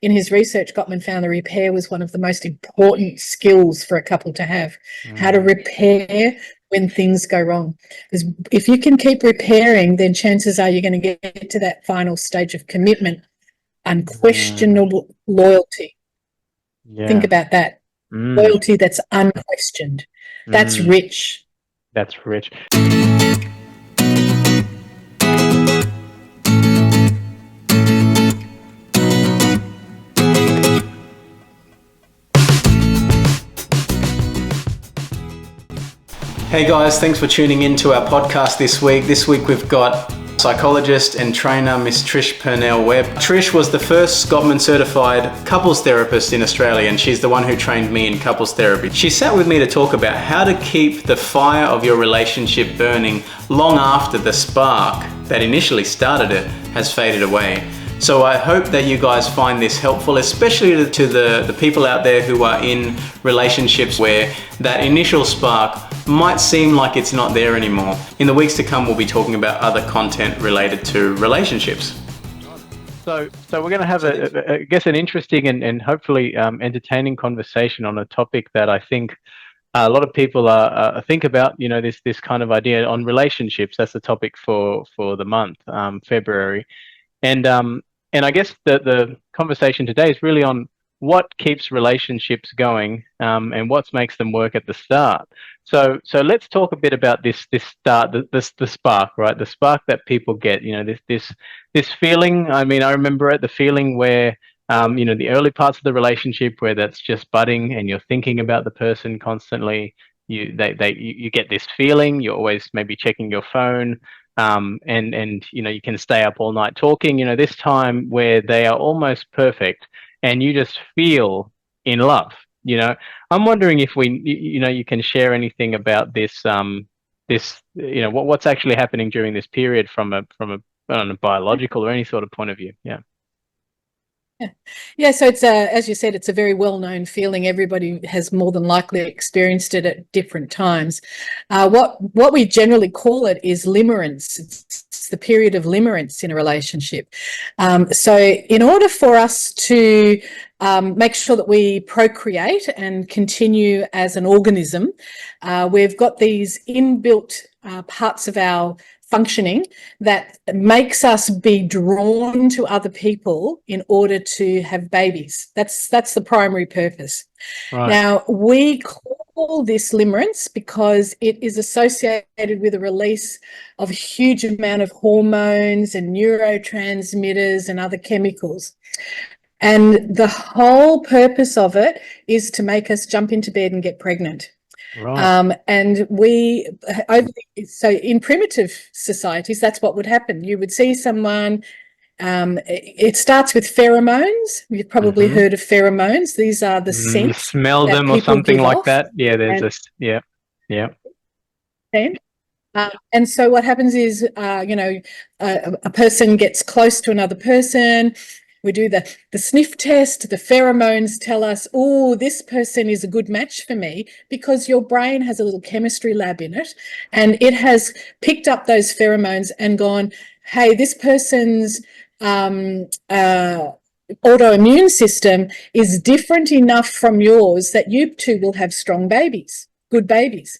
in his research, Gottman found the repair was one of the most important skills for a couple to have, how to repair when things go wrong. Because if you can keep repairing, then chances are you're going to get to that final stage of commitment, unquestionable loyalty. Think about that. Loyalty that's unquestioned. That's rich. That's rich. Hey guys, thanks for tuning in to our podcast this week. This week we've got psychologist and trainer Miss Trish Purnell-Webb. Trish was the first Gottman certified couples therapist in Australia, and she's the one who trained me in couples therapy. She sat with me to talk about how to keep the fire of your relationship burning long after the spark that initially started it has faded away. So I hope that you guys find this helpful, especially to the people out there who are in relationships where that initial spark might seem like it's not there anymore. In the weeks to come, we'll be talking about other content related to relationships. So we're going to have, I guess, an interesting and hopefully entertaining conversation on a topic that I think a lot of people think about. You know, this kind of idea on relationships. That's the topic for the month, February, and I guess the conversation today is really on what keeps relationships going and what makes them work at the start. So let's talk a bit about this start, the spark, right? The spark that people get, you know, this feeling. I mean, I remember it, the feeling where, you know, the early parts of the relationship where that's just budding and you're thinking about the person constantly. You get this feeling. You're always maybe checking your phone. And you know, you can stay up all night talking, you know, this time where they are almost perfect and you just feel in love. You know, I'm wondering if you can share anything about this, you know, what's actually happening during this period from a I don't know, biological or any sort of point of view. Yeah. Yeah, so it's as you said, it's a very well-known feeling. Everybody has more than likely experienced it at different times. What we generally call it is limerence. It's the period of limerence in a relationship. So in order for us to make sure that we procreate and continue as an organism, we've got these inbuilt parts of our functioning that makes us be drawn to other people in order to have babies. That's the primary purpose. Right. Now, we call this limerence because it is associated with a release of a huge amount of hormones and neurotransmitters and other chemicals. And the whole purpose of it is to make us jump into bed and get pregnant. Right. And so in primitive societies, that's what would happen. You would see someone, it starts with pheromones. You've probably heard of pheromones. These are the scents. Smell them or something like that. Yeah, there's this, yeah. And so what happens is, you know, a person gets close to another person. We do the sniff test. The pheromones tell us, oh, this person is a good match for me, because your brain has a little chemistry lab in it and it has picked up those pheromones and gone, hey, this person's autoimmune system is different enough from yours that you two will have strong babies, good babies.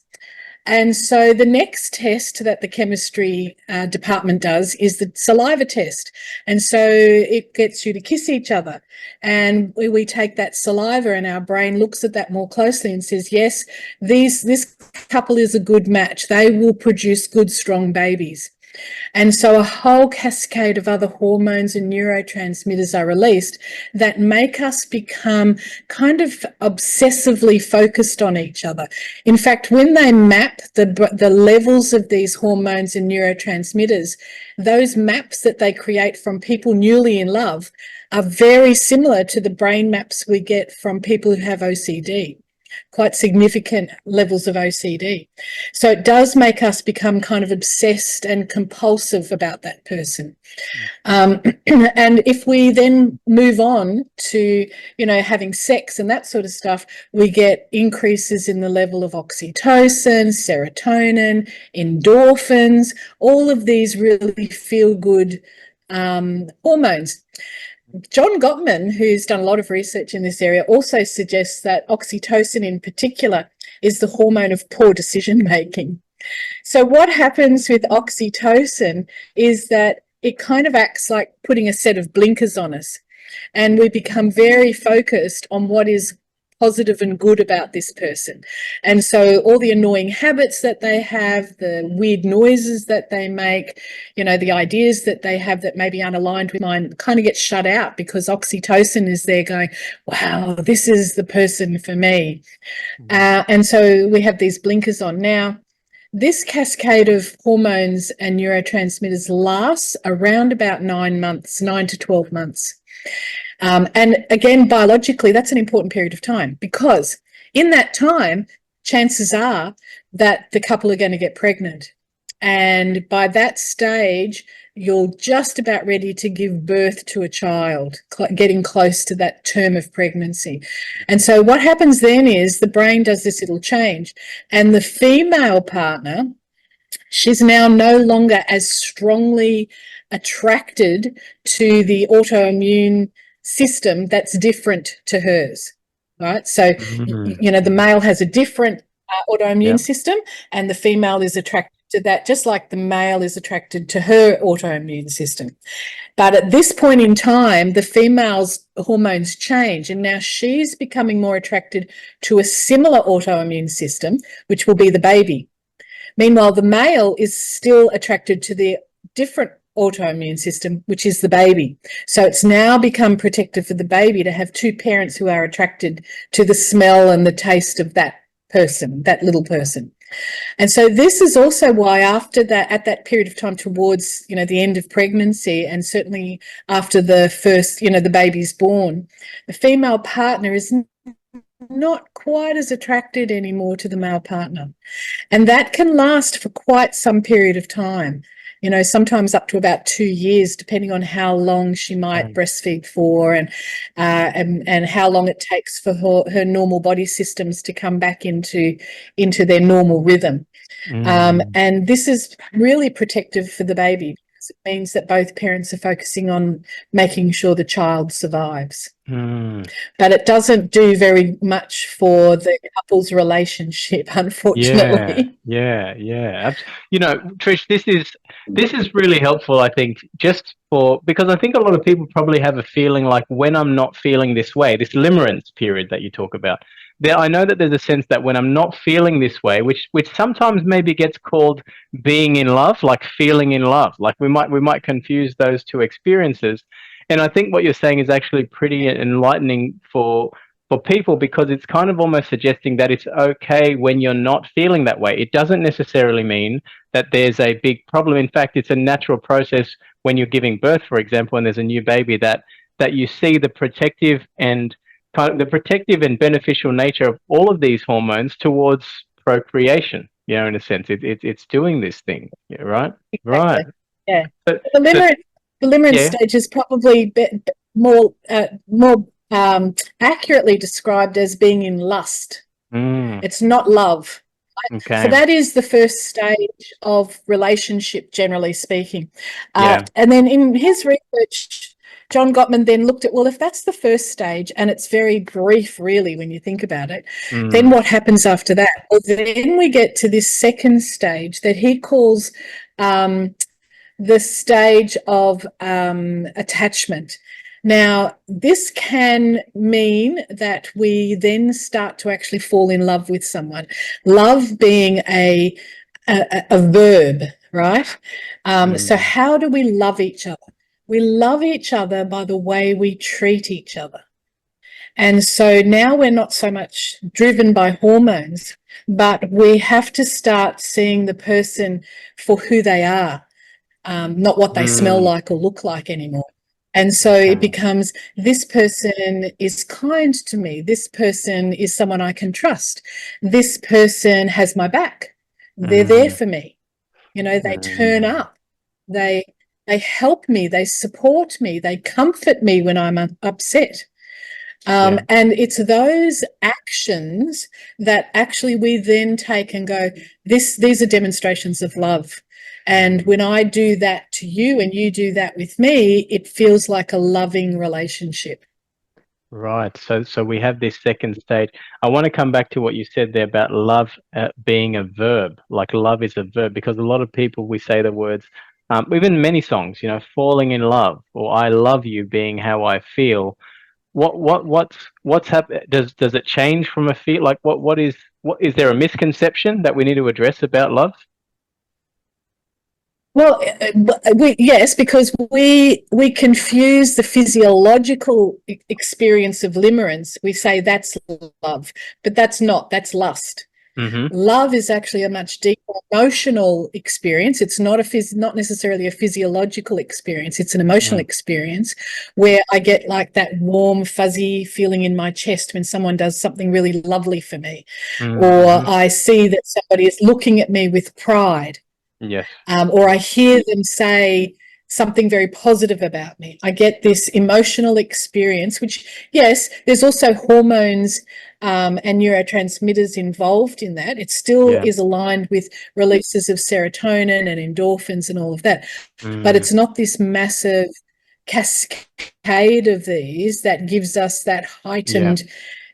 And so the next test that the chemistry department does is the saliva test. And so it gets you to kiss each other. And we take that saliva and our brain looks at that more closely and says, yes, this couple is a good match. They will produce good, strong babies. And so a whole cascade of other hormones and neurotransmitters are released that make us become kind of obsessively focused on each other. In fact, when they map the levels of these hormones and neurotransmitters, those maps that they create from people newly in love are very similar to the brain maps we get from people who have OCD. Quite significant levels of OCD. So it does make us become kind of obsessed and compulsive about that person. And if we then move on to, you know, having sex and that sort of stuff, we get increases in the level of oxytocin, serotonin, endorphins, all of these really feel good hormones. John Gottman, who's done a lot of research in this area, also suggests that oxytocin in particular is the hormone of poor decision making. So what happens with oxytocin is that it kind of acts like putting a set of blinkers on us, and we become very focused on what is positive and good about this person. And so all the annoying habits that they have, the weird noises that they make, you know, the ideas that they have that may be unaligned with mine kind of get shut out because oxytocin is there going, wow, this is the person for me. And so we have these blinkers on. Now, this cascade of hormones and neurotransmitters lasts around about 9 to 12 months. And again, biologically, that's an important period of time, because in that time, chances are that the couple are going to get pregnant. And by that stage, you're just about ready to give birth to a child, getting close to that term of pregnancy. And so what happens then is the brain does this little change, and the female partner, she's now no longer as strongly attracted to the autoimmune system that's different to hers, right? So, you know, the male has a different autoimmune system, and the female is attracted to that, just like the male is attracted to her autoimmune system. But at this point in time, the female's hormones change, and now she's becoming more attracted to a similar autoimmune system, which will be the baby. Meanwhile, the male is still attracted to the different autoimmune system, which is the baby. So it's now become protective for the baby to have two parents who are attracted to the smell and the taste of that person, that little person. And so this is also why after that, at that period of time towards, you know, the end of pregnancy, and certainly after the first, you know, the baby's born, the female partner is not quite as attracted anymore to the male partner. And that can last for quite some period of time. You know, sometimes up to about 2 years, depending on how long she might breastfeed for, and how long it takes for her normal body systems to come back into their normal rhythm. And this is really protective for the baby, because it means that both parents are focusing on making sure the child survives. But it doesn't do very much for the couple's relationship, unfortunately. Yeah. You know, Trish, this is really helpful, I think, just because I think a lot of people probably have a feeling like, when I'm not feeling this way, this limerence period that you talk about, I know that there's a sense that when I'm not feeling this way, which sometimes maybe gets called being in love, like feeling in love, like we might confuse those two experiences. And I think what you're saying is actually pretty enlightening for people, because it's kind of almost suggesting that it's okay when you're not feeling that way. It doesn't necessarily mean that there's a big problem. In fact, it's a natural process when you're giving birth, for example, and there's a new baby, that you see the protective and beneficial nature of all of these hormones towards procreation. You know, in a sense, it's doing this thing, right? Exactly. Right. Yeah. But the limerence stage is probably more accurately described as being in lust. It's not love. Okay. So that is the first stage of relationship, generally speaking. And then in his research, John Gottman then looked at, well, if that's the first stage, and it's very brief, really, when you think about it, then what happens after that? Well, then we get to this second stage that he calls the stage of attachment. Now, this can mean that we then start to actually fall in love with someone. Love being a verb, right? So how do we love each other? We love each other by the way we treat each other. And so now we're not so much driven by hormones, but we have to start seeing the person for who they are. Not what they smell like or look like anymore. And so it becomes, this person is kind to me. This person is someone I can trust. This person has my back. They're there for me. You know, they turn up. They help me. They support me. They comfort me when I'm upset. And it's those actions that actually we then take and go, these are demonstrations of love. And when I do that to you and you do that with me, it feels like a loving relationship. Right. So we have this second stage. I want to come back to what you said there about love being a verb, like love is a verb, because a lot of people, we say the words, even many songs, falling in love or I love you being how I feel. What's happened? Does it change from a feel? Like what is there a misconception that we need to address about love? Well, yes, because we confuse the physiological experience of limerence. We say that's love, but that's not. That's lust. Mm-hmm. Love is actually a much deeper emotional experience. It's not not necessarily a physiological experience. It's an emotional experience where I get like that warm, fuzzy feeling in my chest when someone does something really lovely for me, or I see that somebody is looking at me with pride. Yes. Or I hear them say something very positive about me. I get this emotional experience, which, yes, there's also hormones and neurotransmitters involved in that. It still is aligned with releases of serotonin and endorphins and all of that. But it's not this massive cascade of these that gives us that heightened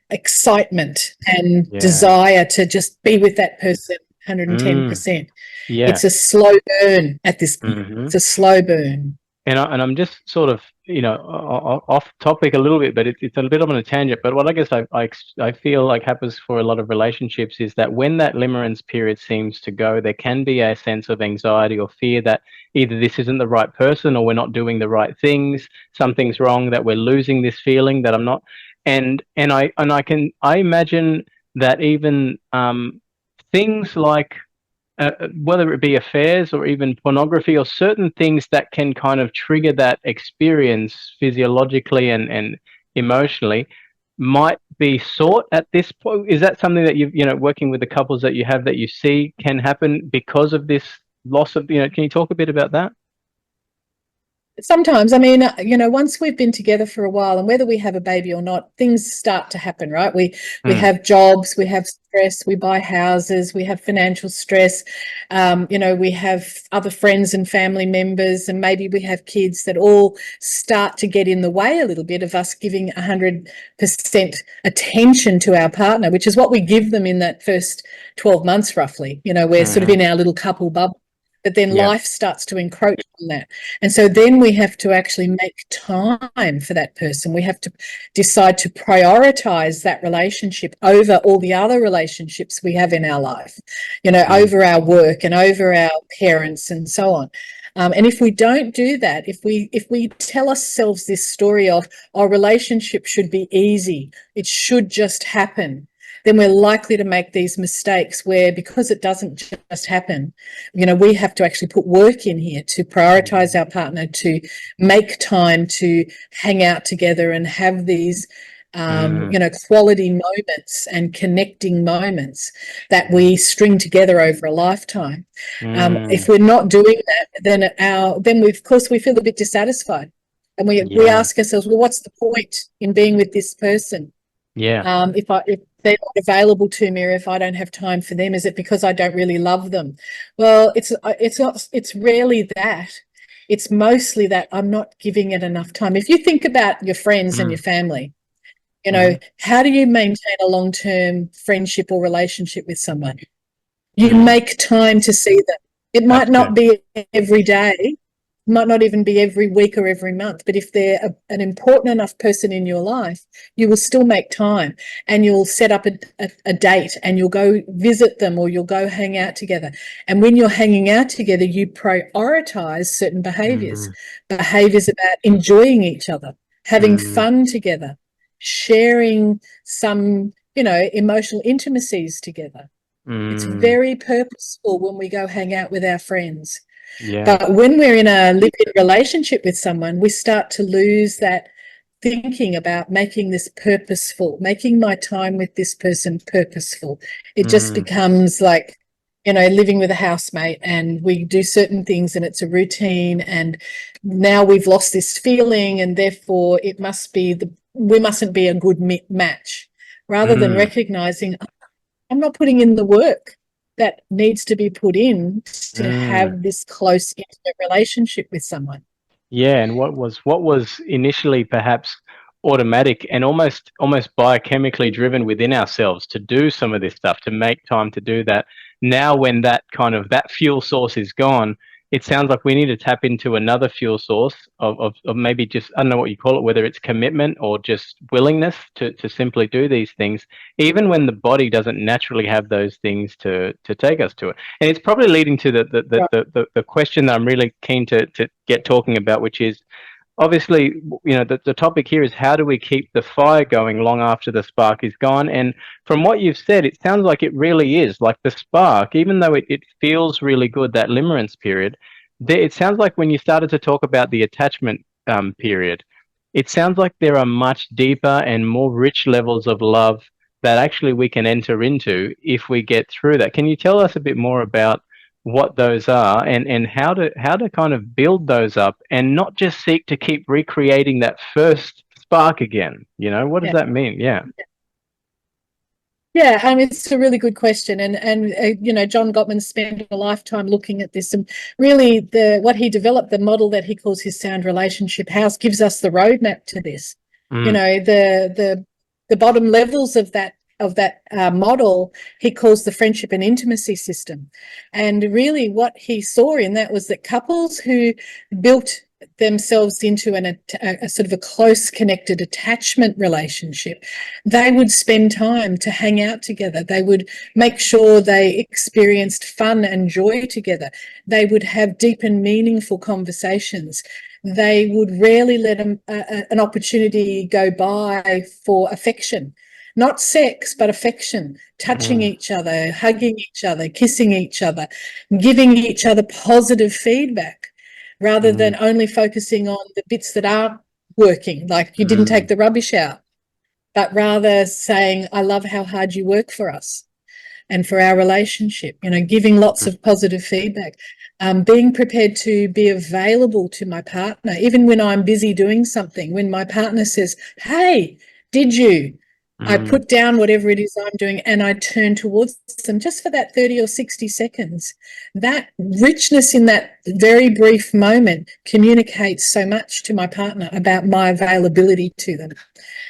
excitement and desire to just be with that person 110%. It's a slow burn at this point. It's a slow burn. And I'm just sort of, off topic a little bit, but it's a bit of on a tangent. But what I guess I feel like happens for a lot of relationships is that when that limerence period seems to go, there can be a sense of anxiety or fear that either this isn't the right person or we're not doing the right things, something's wrong, that we're losing this feeling that I'm not. And I imagine that even things like whether it be affairs or even pornography or certain things that can kind of trigger that experience physiologically and emotionally might be sought at this point. Is that something that working with the couples that you have that you see can happen because of this loss of, can you talk a bit about that? Sometimes, I mean, once we've been together for a while, and whether we have a baby or not, things start to happen, right? We have jobs, we have stress, we buy houses, we have financial stress, we have other friends and family members, and maybe we have kids that all start to get in the way a little bit of us giving 100% attention to our partner, which is what we give them in that first 12 months, roughly. We're sort of in our little couple bubble. But then life starts to encroach on that. And so then we have to actually make time for that person. We have to decide to prioritize that relationship over all the other relationships we have in our life, over our work and over our parents and so on. And if we don't do that, if we tell ourselves this story of our relationship should be easy, it should just happen, then we're likely to make these mistakes where, because it doesn't just happen, we have to actually put work in here to prioritize our partner, to make time to hang out together and have these quality moments and connecting moments that we string together over a lifetime. If we're not doing that, then of course we feel a bit dissatisfied, and we ask ourselves, well, what's the point in being with this person? If they're not available to me, or if I don't have time for them, is it because I don't really love them? Well, it's rarely that. It's mostly that I'm not giving it enough time. If you think about your friends and your family, how do you maintain a long-term friendship or relationship with someone? You make time to see them. It might not be every day, might not even be every week or every month, but if they're an important enough person in your life, you will still make time, and you'll set up a date, and you'll go visit them, or you'll go hang out together. And when you're hanging out together, you prioritize certain behaviors about enjoying each other, having fun together, sharing some, emotional intimacies together. It's very purposeful when we go hang out with our friends. But when we're in a living relationship with someone, we start to lose that thinking about making this purposeful, making my time with this person purposeful. It just becomes like, living with a housemate, and we do certain things and it's a routine, and now we've lost this feeling, and therefore we mustn't be a good match, rather than recognizing I'm not putting in the work. that needs to be put in to have this close, intimate relationship with someone. Yeah, and what was initially perhaps automatic and almost biochemically driven within ourselves to do some of this stuff, to make time to do that. Now, when that fuel source is gone, it sounds like we need to tap into another fuel source of maybe just, I don't know what you call it, whether it's commitment or just willingness to simply do these things, even when the body doesn't naturally have those things to take us to it. And it's probably leading to the question that I'm really keen to get talking about, which is, obviously, the topic here is, how do we keep the fire going long after the spark is gone? And from what you've said, it sounds like it really is like the spark, even though it feels really good, that limerence period. It sounds like when you started to talk about the attachment period, it sounds like there are much deeper and more rich levels of love that actually we can enter into if we get through that. Can you tell us a bit more about what those are, and how to kind of build those up and not just seek to keep recreating that first spark again? What does that mean? Yeah, it's a really good question, and John Gottman spent a lifetime looking at this, and really what he developed, the model that he calls his sound relationship house, gives us the roadmap to this. The bottom levels of that model he calls the friendship and intimacy system. And really what he saw in that was that couples who built themselves into a sort of a close connected attachment relationship, they would spend time to hang out together. They would make sure they experienced fun and joy together. They would have deep and meaningful conversations. They would rarely let an opportunity go by for affection. Not sex, but affection, touching each other, hugging each other, kissing each other, giving each other positive feedback, rather than only focusing on the bits that aren't working, like you didn't take the rubbish out, but rather saying, I love how hard you work for us and for our relationship, giving lots of positive feedback. Being prepared to be available to my partner, even when I'm busy doing something. When my partner says, hey, did you? I put down whatever it is I'm doing and I turn towards them just for that 30 or 60 seconds. That richness in that very brief moment communicates so much to my partner about my availability to them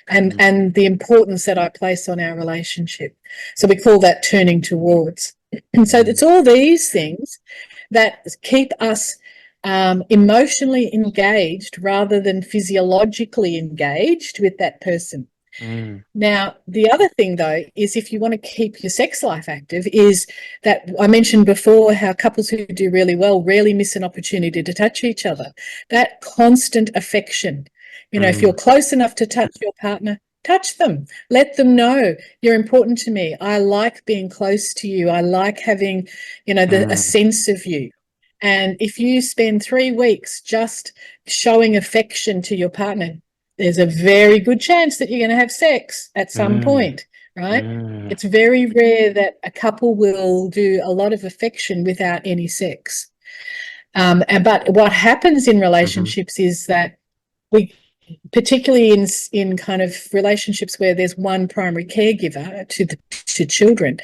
and the importance that I place on our relationship. So we call that turning towards. And so it's all these things that keep us emotionally engaged rather than physiologically engaged with that person. Now, the other thing, though, is if you want to keep your sex life active, is that I mentioned before how couples who do really well rarely miss an opportunity to touch each other. That constant affection, if you're close enough to touch your partner, touch them. Let them know you're important to me. I like being close to you. I like having, a sense of you. And if you spend 3 weeks just showing affection to your partner, there's a very good chance that you're going to have sex at some point, right? It's very rare that a couple will do a lot of affection without any sex. But what happens in relationships is that we, particularly in kind of relationships where there's one primary caregiver to children,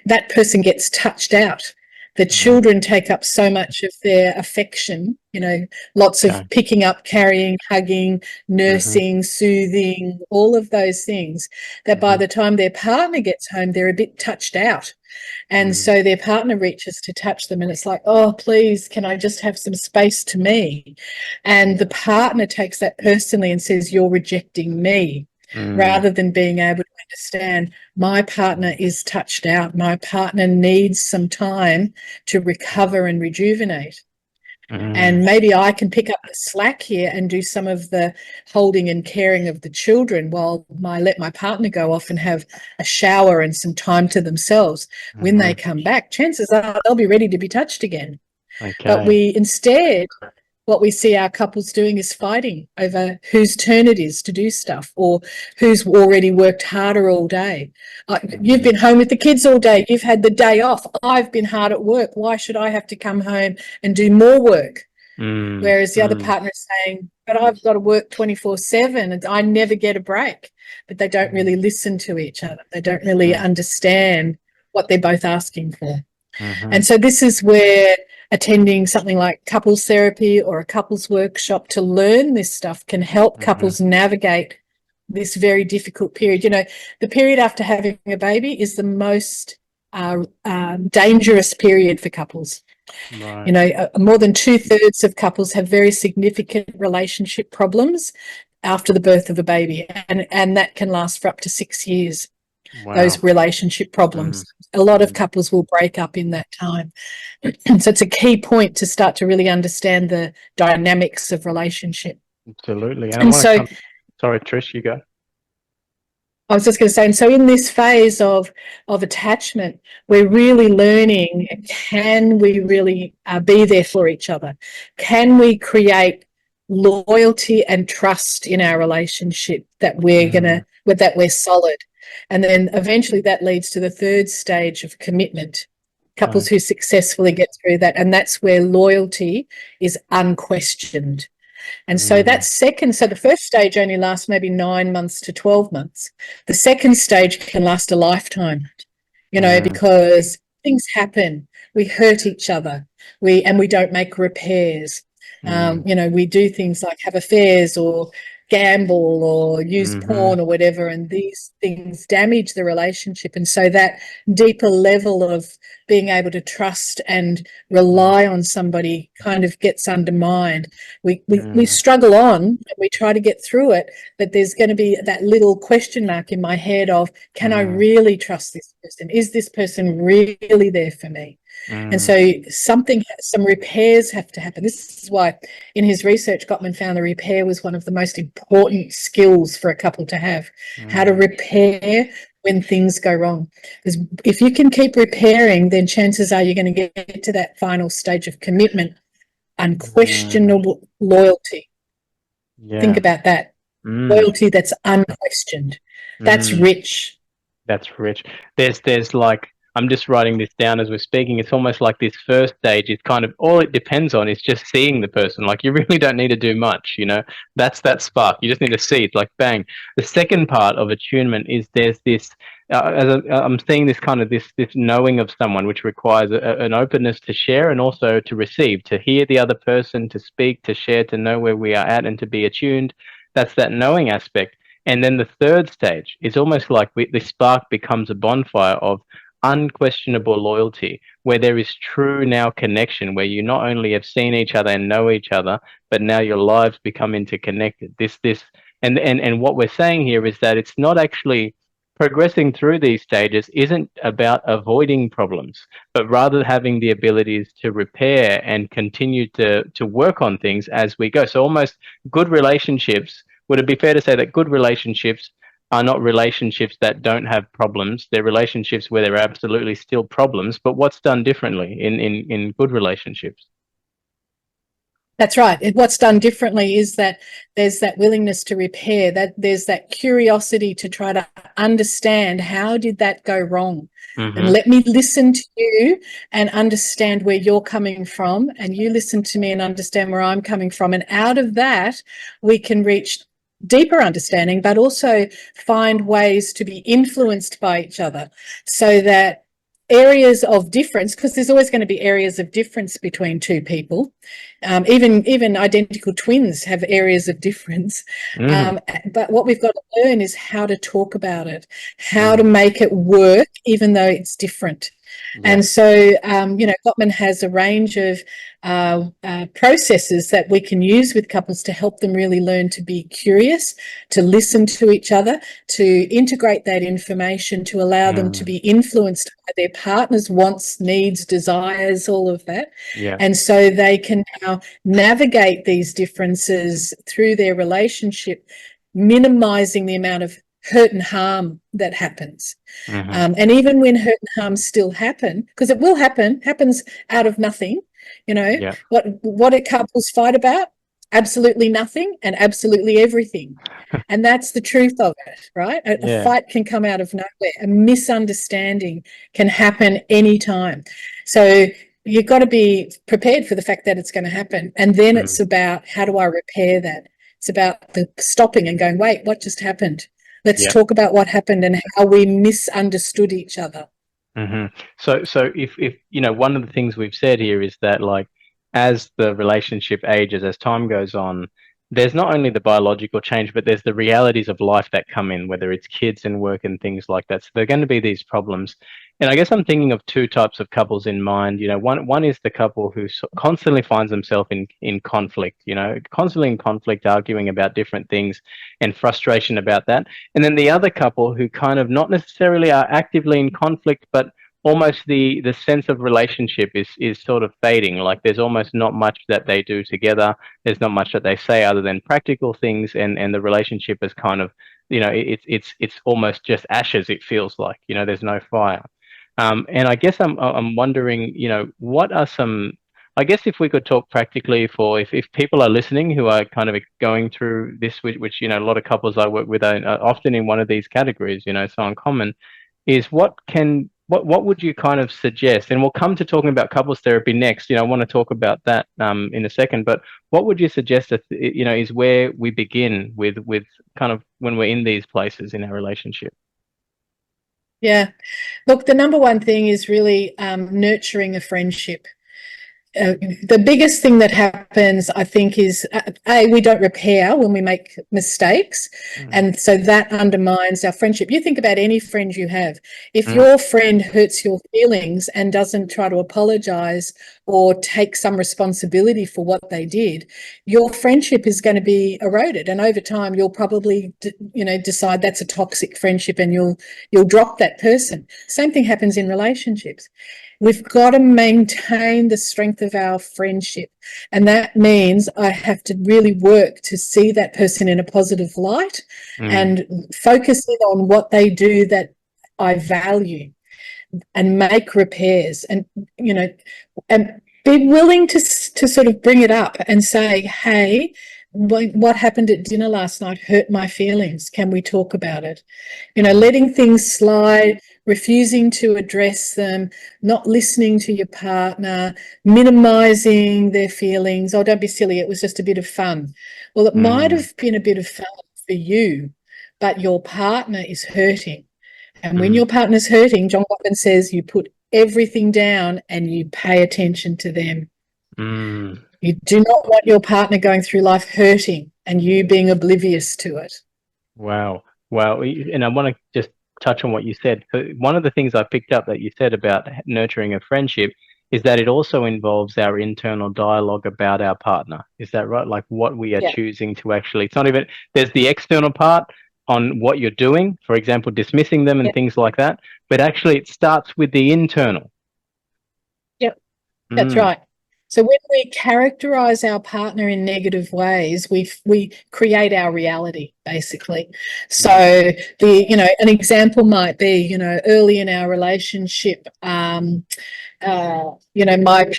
that person gets touched out. The children take up so much of their affection, lots of picking up, carrying, hugging, nursing, soothing, all of those things, that by the time their partner gets home, they're a bit touched out. And so their partner reaches to touch them and it's like, oh, please, can I just have some space to me? And the partner takes that personally and says, you're rejecting me. Rather than being able to understand, my partner is touched out. My partner needs some time to recover and rejuvenate. And maybe I can pick up the slack here and do some of the holding and caring of the children while I let my partner go off and have a shower and some time to themselves. When they come back, chances are they'll be ready to be touched again. But what we see our couples doing is fighting over whose turn it is to do stuff, or who's already worked harder all day. You've been home with the kids all day. You've had the day off. I've been hard at work. Why should I have to come home and do more work? Whereas the other partner is saying, but I've got to work 24/7 and I never get a break. But they don't really listen to each other. They don't really understand what they're both asking for. And so this is where attending something like couples therapy or a couples workshop to learn this stuff can help couples navigate this very difficult period. You know, the period after having a baby is the most dangerous period for couples. Right. You know, more than 2/3 of couples have very significant relationship problems after the birth of a baby, and that can last for up to 6 years. Wow. Those relationship problems. A lot of couples will break up in that time. So it's a key point to start to really understand the dynamics of relationship. Absolutely. And so, sorry, Trish, you go. I was just going to say, and so in this phase of attachment, we're really learning, can we really be there for each other? Can we create loyalty and trust in our relationship that we're that we're solid? And then eventually that leads to the third stage of commitment. Couples who successfully get through that, and that's where loyalty is unquestioned. And so that's second. So the first stage only lasts maybe 9 months to 12 months. The second stage can last a lifetime, you know, because things happen. We hurt each other. We don't make repairs. You know, we do things like have affairs or gamble or use porn or whatever, and these things damage the relationship. And so that deeper level of being able to trust and rely on somebody kind of gets undermined. We struggle on and we try to get through it, but there's going to be that little question mark in my head of, can I really trust this person? Is this person really there for me? And so some repairs have to happen. This is why in his research, Gottman found the repair was one of the most important skills for a couple to have, how to repair when things go wrong. Because if you can keep repairing, then chances are you're going to get to that final stage of commitment, unquestionable loyalty. Think about that. Loyalty that's unquestioned. That's rich. That's rich. There's like, I'm just writing this down as we're speaking. It's almost like this first stage is kind of all it depends on is just seeing the person. Like, you really don't need to do much, you know. That's that spark. You just need to see it, like bang. The second part of attunement is there's this. I'm seeing this kind of this knowing of someone, which requires an openness to share and also to receive, to hear the other person, to speak, to share, to know where we are at, and to be attuned. That's that knowing aspect. And then the third stage is almost like the spark becomes a bonfire of unquestionable loyalty, where there is true now connection, where you not only have seen each other and know each other, but now your lives become interconnected. And what we're saying here is that it's not actually progressing through these stages isn't about avoiding problems, but rather having the abilities to repair and continue to work on things as we go. So almost good relationships, would it be fair to say that good relationships are not relationships that don't have problems? They're relationships where there are absolutely still problems, but what's done differently in good relationships? That's right. What's done differently is that there's that willingness to repair, that there's that curiosity to try to understand, how did that go wrong? And let me listen to you and understand where you're coming from, and you listen to me and understand where I'm coming from. And out of that, we can reach deeper understanding, but also find ways to be influenced by each other, so that areas of difference, because there's always going to be areas of difference between two people, even identical twins have areas of difference, but what we've got to learn is how to talk about it, how to make it work even though it's different. And so, you know, Gottman has a range of processes that we can use with couples to help them really learn to be curious, to listen to each other, to integrate that information, to allow them to be influenced by their partner's wants, needs, desires, all of that. And so they can now navigate these differences through their relationship, minimizing the amount of hurt and harm that happens. And even when hurt and harm still happen, because it will happen, happens out of nothing, you know, what do couples fight about? Absolutely nothing and absolutely everything. And that's the truth of it, right? A fight can come out of nowhere. A misunderstanding can happen anytime. So you've got to be prepared for the fact that it's going to happen. And then it's about, how do I repair that? It's about the stopping and going, wait, what just happened? Let's talk about what happened and how we misunderstood each other. So if one of the things we've said here is that, like, as the relationship ages, as time goes on, there's not only the biological change, but there's the realities of life that come in, whether it's kids and work and things like that. So there are going to be these problems. And I guess I'm thinking of two types of couples in mind. One is the couple who constantly finds themselves in conflict, constantly in conflict, arguing about different things and frustration about that. And then the other couple who kind of not necessarily are actively in conflict, but almost the sense of relationship is sort of fading. Like, there's almost not much that they do together. There's not much that they say other than practical things, and the relationship is kind of, it's almost just ashes. It feels like, there's no fire. And I guess I'm wondering, what are some, I guess if we could talk practically for if people are listening who are kind of going through this, which a lot of couples I work with are often in one of these categories, so uncommon, is what would you kind of suggest? And we'll come to talking about couples therapy next. I want to talk about that in a second. But what would you suggest that, is where we begin with kind of when we're in these places in our relationship? Yeah. Look, the number one thing is really nurturing a friendship. The biggest thing that happens, I think, is we don't repair when we make mistakes, and so that undermines our friendship. You think about any friend you have. If your friend hurts your feelings and doesn't try to apologize or take some responsibility for what they did, your friendship is going to be eroded, and over time you'll probably decide that's a toxic friendship, and you'll drop that person. Same thing happens in relationships. We've got to maintain the strength of our friendship. And that means I have to really work to see that person in a positive light and focusing on what they do that I value, and make repairs, and, and be willing to sort of bring it up and say, hey, what happened at dinner last night hurt my feelings. Can we talk about it? Letting things slide, refusing to address them, not listening to your partner, minimizing their feelings. Oh, don't be silly, it was just a bit of fun. Well, it might have been a bit of fun for you, but your partner is hurting. And when your partner's hurting, John Gottman says you put everything down and you pay attention to them. You do not want your partner going through life hurting and you being oblivious to it. Wow. And I want to just touch on what you said. One of the things I picked up that you said about nurturing a friendship is that it also involves our internal dialogue about our partner. Is that right? Like, what we are choosing to actually, it's not even, there's the external part on what you're doing, for example, dismissing them and things like that, but actually it starts with the internal. Yep, that's right. So when we characterize our partner in negative ways, we create our reality, basically. So an example might be, early in our relationship, my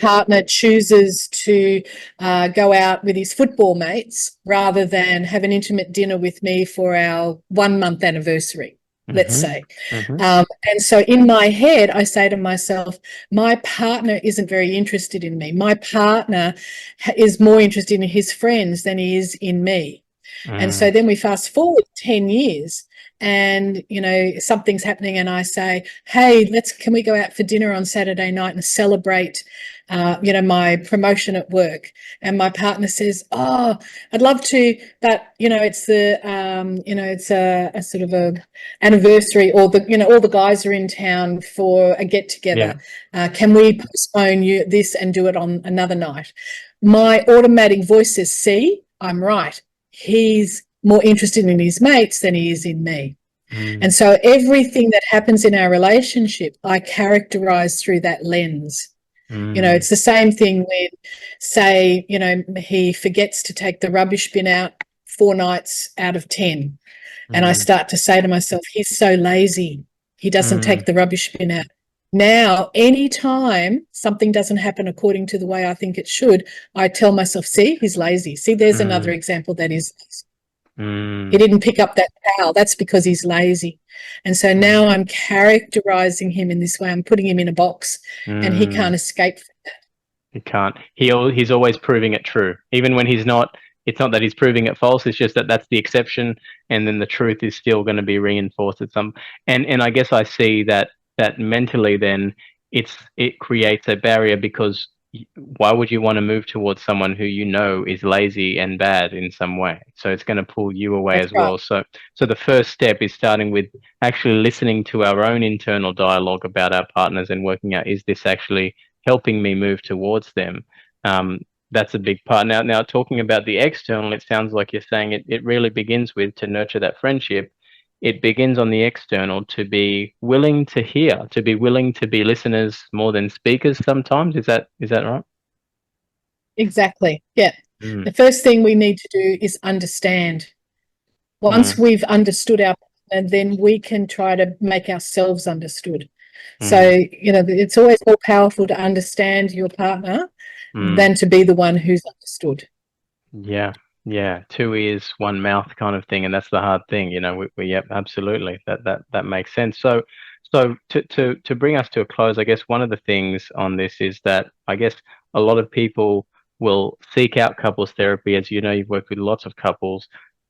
partner chooses to go out with his football mates rather than have an intimate dinner with me for our 1-month anniversary. Let's say. And so in my head, I say to myself, my partner isn't very interested in me. My partner is more interested in his friends than he is in me. And so then we fast forward 10 years and, something's happening and I say, hey, can we go out for dinner on Saturday night and celebrate, my promotion at work? And my partner says, oh, I'd love to, but, it's it's a sort of a anniversary, or all the guys are in town for a get together. Can we postpone this and do it on another night? My automatic voice says, see, I'm right. He's more interested in his mates than he is in me. And so everything that happens in our relationship, I characterize through that lens. It's the same thing when, say, he forgets to take the rubbish bin out 4 nights out of 10. And I start to say to myself, he's so lazy. He doesn't take the rubbish bin out. Now, anytime something doesn't happen according to the way I think it should, I tell myself, see, he's lazy. See, there's another example that is lazy. He didn't pick up that towel. That's because he's lazy. And so now I'm characterizing him in this way. I'm putting him in a box and he can't escape from that. He can't. He's always proving it true. Even when he's not, it's not that he's proving it false. It's just that that's the exception. And then the truth is still going to be reinforced at some. And I guess I see that that mentally then it creates a barrier, because why would you want to move towards someone who you know is lazy and bad in some way? So it's going to pull you away That's as right. well. So the first step is starting with actually listening to our own internal dialogue about our partners and working out, is this actually helping me move towards them? That's a big part. Now talking about the external, it sounds like you're saying it really begins with, to nurture that friendship, it begins on the external, to be willing to hear, to be willing to be listeners more than speakers sometimes. Is that right? Exactly. Yeah. Mm, The first thing we need to do is understand. Once mm, we've understood our partner, then we can try to make ourselves understood. So, mm, it's always more powerful to understand your partner mm. than to be the one who's understood. Yeah, yeah. Two ears, one mouth kind of thing, and that's the hard thing. Yep, absolutely. That makes sense. So to bring us to a close, I guess one of the things on this is that I guess a lot of people will seek out couples therapy. As you know, you've worked with lots of couples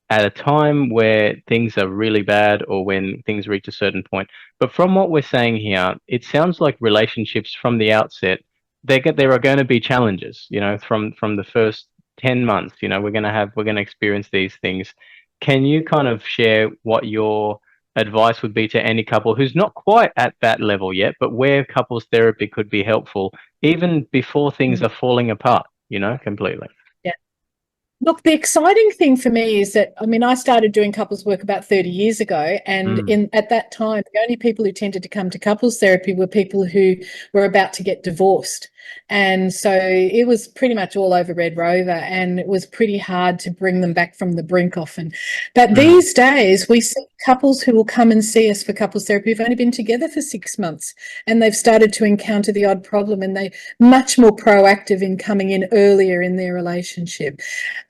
at a time where things are really bad, or when things reach a certain point. But from what we're saying here, it sounds like relationships from the outset, there are going to be challenges, from the first 10 months. We're going to experience these things. Can you kind of share what your advice would be to any couple who's not quite at that level yet, but where couples therapy could be helpful even before things are falling apart, completely? Yeah. Look, the exciting thing for me is that, I started doing couples work about 30 years ago, and Mm, at that time, the only people who tended to come to couples therapy were people who were about to get divorced. And so it was pretty much all over Red Rover, and it was pretty hard to bring them back from the brink often. But mm, these days, we see couples who will come and see us for couples therapy who've only been together for 6 months, and they've started to encounter the odd problem, and they're much more proactive in coming in earlier in their relationship.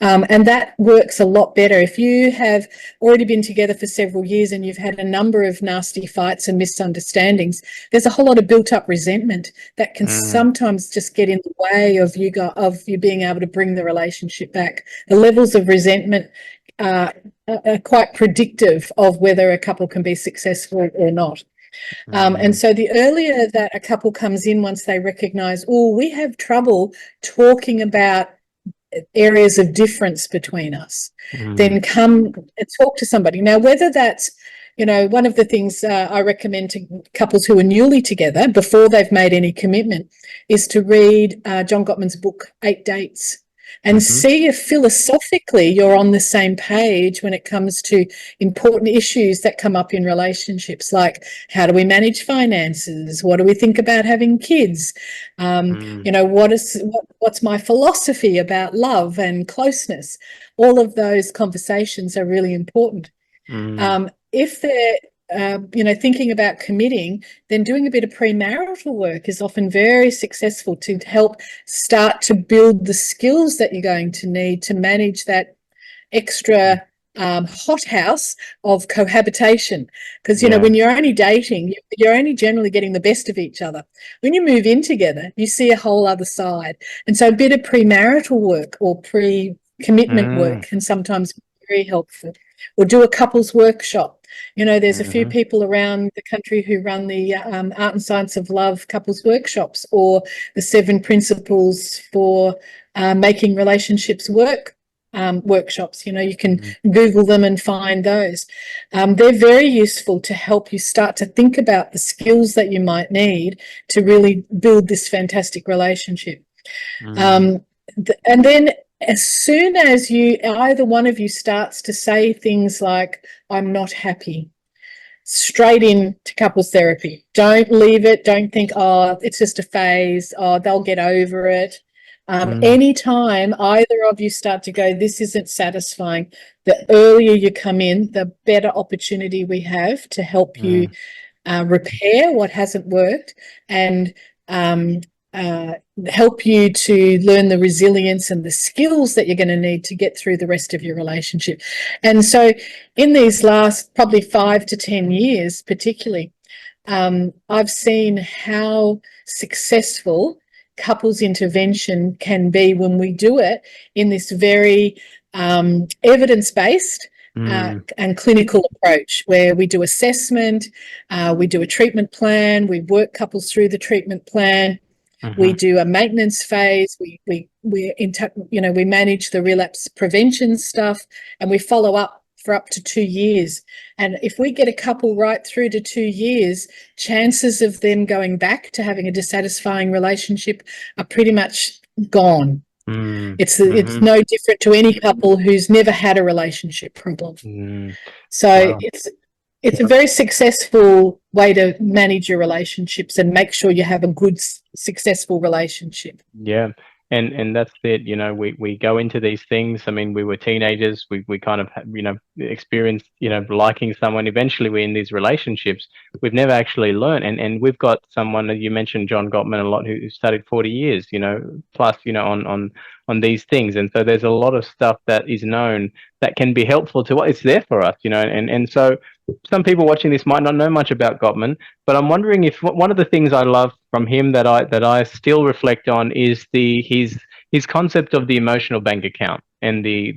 And that works a lot better. If you have already been together for several years and you've had a number of nasty fights and misunderstandings, there's a whole lot of built up resentment that can mm, sometimes just get in the way of you being able to bring the relationship back. The levels of resentment are quite predictive of whether a couple can be successful or not. And mm, so the earlier that a couple comes in, once they recognise, we have trouble talking about areas of difference between us, mm, then come and talk to somebody. Now, whether that's, one of the things I recommend to couples who are newly together before they've made any commitment is to read John Gottman's book, 8 Dates, and mhm, see if philosophically you're on the same page when it comes to important issues that come up in relationships, like how do we manage finances? What do we think about having kids? mm, What's my philosophy about love and closeness? All of those conversations are really important. mm, If they're thinking about committing, then doing a bit of premarital work is often very successful to help start to build the skills that you're going to need to manage that extra hothouse of cohabitation. Because, yeah. when you're only dating, you're only generally getting the best of each other. When you move in together, you see a whole other side. And so a bit of premarital work or pre-commitment Mm, work can sometimes be very helpful. Or do a couples workshop. There's a few mhm, people around the country who run the Art and Science of Love couples workshops, or the 7 principles for making relationships work workshops. You can mm, Google them and find those. They're very useful to help you start to think about the skills that you might need to really build this fantastic relationship. mm, Um, and then as soon as either one of you starts to say things like, I'm not happy, straight into couples therapy. Don't leave it. Don't think, it's just a phase. They'll get over it. mm, Anytime either of you start to go, this isn't satisfying, the earlier you come in, the better opportunity we have to help you mm, repair what hasn't worked, and uh, help you to learn the resilience and the skills that you're going to need to get through the rest of your relationship. And so in these last probably 5 to 10 years particularly, I've seen how successful couples intervention can be when we do it in this very evidence-based and clinical approach, where we do assessment, we do a treatment plan, we work couples through the treatment plan, we do a maintenance phase, we manage the relapse prevention stuff, and we follow up for up to 2 years. And if we get a couple right through to 2 years, chances of them going back to having a dissatisfying relationship are pretty much gone. It's no different to any couple who's never had a relationship problem. So it's a very successful way to manage your relationships and make sure you have a good, successful relationship. Yeah. And that's it, we go into these things. I mean, we were teenagers, we kind of, experienced, liking someone. Eventually we're in these relationships. We've never actually learned. And we've got someone, you mentioned John Gottman a lot, who studied 40 years, plus, on these things. And so there's a lot of stuff that is known that can be helpful to what it's there for us, and so some people watching this might not know much about Gottman, but I'm wondering if one of the things I love from him that I still reflect on is his concept of the emotional bank account and the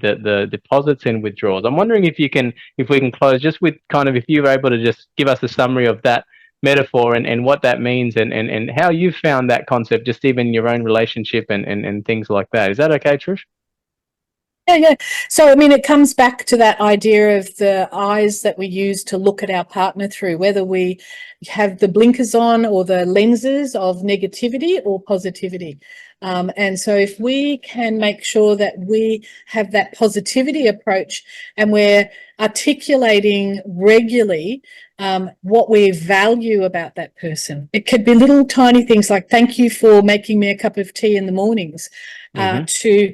deposits and withdrawals. I'm wondering if we can close just with kind of, if you were able to just give us a summary of that metaphor and what that means and how you found that concept, just even in your own relationship and things like that. Is that okay, Trish? Yeah. So, I mean, it comes back to that idea of the eyes that we use to look at our partner through, whether we have the blinkers on or the lenses of negativity or positivity. And so if we can make sure that we have that positivity approach and we're articulating regularly what we value about that person. It could be little tiny things like, thank you for making me a cup of tea in the mornings, to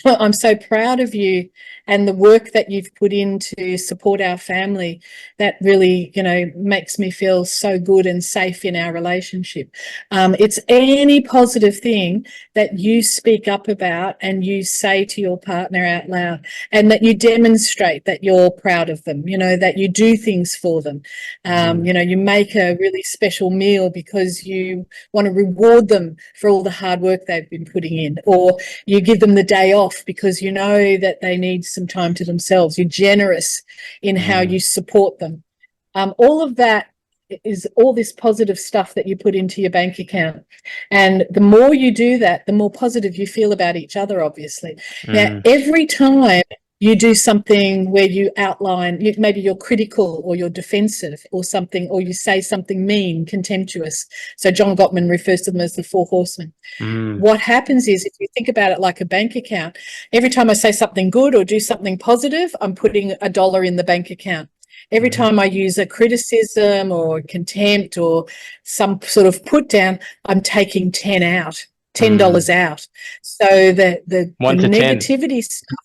I'm so proud of you and the work that you've put in to support our family. That really, makes me feel so good and safe in our relationship. It's any positive thing that you speak up about and you say to your partner out loud, and that you demonstrate that you're proud of them, that you do things for them. You make a really special meal because you want to reward them for all the hard work they've been putting in, or you give them the day off because you know that they need some time to themselves. You're generous in how you support them. All of that is all this positive stuff that you put into your bank account. And the more you do that, the more positive you feel about each other, obviously. Now, every time you do something where you outline, maybe you're critical or you're defensive or something, or you say something mean, contemptuous. So John Gottman refers to them as the 4 horsemen. What happens is, if you think about it like a bank account, every time I say something good or do something positive, I'm putting $1 in the bank account. Every time I use a criticism or contempt or some sort of put down, I'm taking $10 out. So the negativity stuff.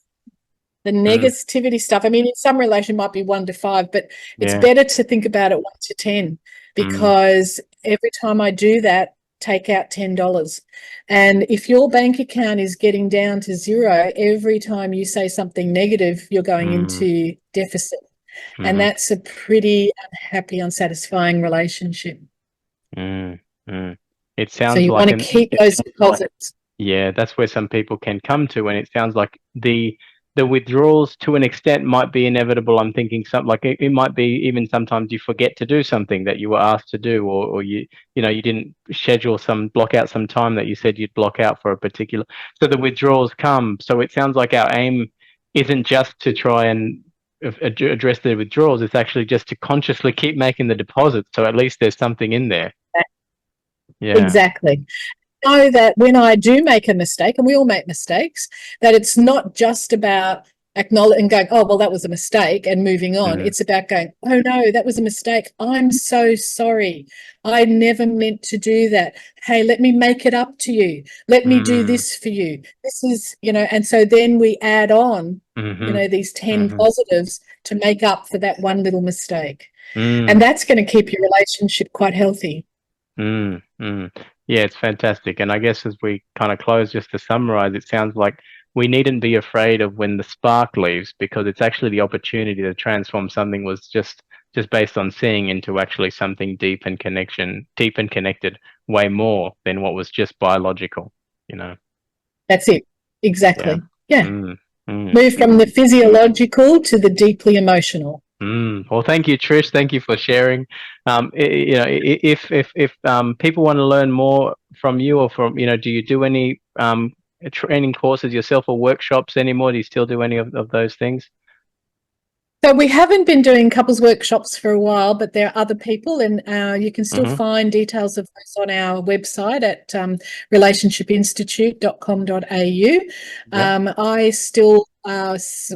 The negativity stuff, I mean, in some relation might be 1 to 5, but it's better to think about it 1 to 10, because every time I do that, take out $10. And if your bank account is getting down to 0, every time you say something negative, you're going into deficit. And that's a pretty unhappy, unsatisfying relationship. It sounds so you like want to keep those deposits. Yeah, that's where some people can come to, and it sounds like the withdrawals to an extent might be inevitable. I'm thinking something like it might be even sometimes you forget to do something that you were asked to do, or you didn't block out some time that you said you'd block out for a particular. So the withdrawals come. So it sounds like our aim isn't just to try and address the withdrawals. It's actually just to consciously keep making the deposits. So at least there's something in there. Yeah, exactly. Know that when I do make a mistake, and we all make mistakes, that it's not just about acknowledging and going, oh, well, that was a mistake, and moving on. It's about going, oh, no, that was a mistake. I'm so sorry. I never meant to do that. Hey, let me make it up to you. Let me do this for you. This is, and so then we add on, these 10 positives to make up for that one little mistake. And that's going to keep your relationship quite healthy. Yeah, it's fantastic. And I guess as we kind of close, just to summarize, it sounds like we needn't be afraid of when the spark leaves, because it's actually the opportunity to transform something was just based on seeing into actually something deep and connected way more than what was just biological, That's it. Exactly. Yeah. Move from the physiological to the deeply emotional. Well, thank you, Trish. Thank you for sharing. If people want to learn more from you, or from, do you do any training courses yourself or workshops anymore? Do you still do any of those things? So we haven't been doing couples workshops for a while, but there are other people, and you can still find details of those on our website at relationshipinstitute.com.au. I still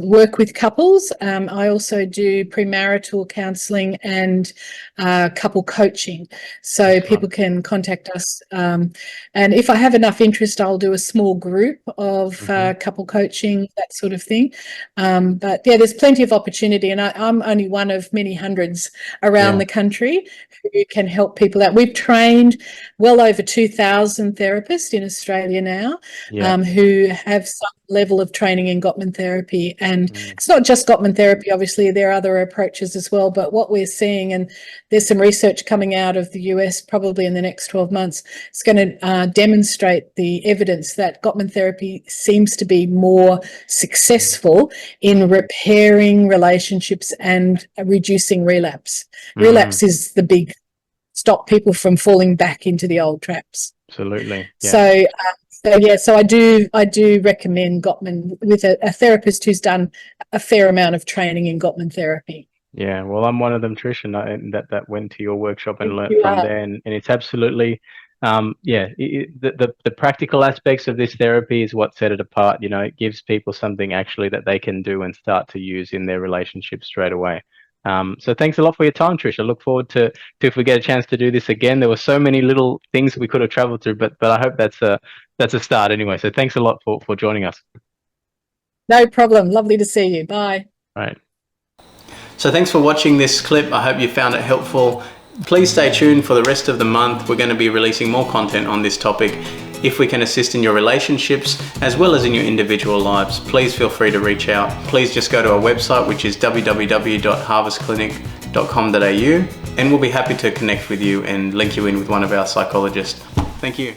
work with couples. I also do premarital counselling and couple coaching. So people can contact us. And if I have enough interest, I'll do a small group of couple coaching, that sort of thing. But yeah, there's plenty of opportunity, and I'm only one of many hundreds around the country who can help people out. We've trained well over 2,000 therapists in Australia now who have some level of training in Gottman therapy. And it's not just Gottman therapy, obviously, there are other approaches as well. But what we're seeing, and there's some research coming out of the US probably in the next 12 months, it's going to demonstrate the evidence that Gottman therapy seems to be more successful in repairing relationships and reducing relapse. Relapse is the big stop people from falling back into the old traps. Absolutely. Yeah. So I do recommend Gottman with a therapist who's done a fair amount of training in Gottman therapy. Yeah, well, I'm one of them, Trish, and that went to your workshop and learned from there, and it's absolutely, the practical aspects of this therapy is what set it apart. It gives people something actually that they can do and start to use in their relationship straight away. So thanks a lot for your time, Trish. I look forward to if we get a chance to do this again. There were so many little things we could have traveled through, but I hope that's a start anyway. So thanks a lot for joining us. No problem. Lovely to see you. Bye. All right. So thanks for watching this clip. I hope you found it helpful. Please stay tuned for the rest of the month. We're going to be releasing more content on this topic. If we can assist in your relationships as well as in your individual lives, please feel free to reach out. Please just go to our website, which is www.harvestclinic.com.au, and we'll be happy to connect with you and link you in with one of our psychologists. Thank you.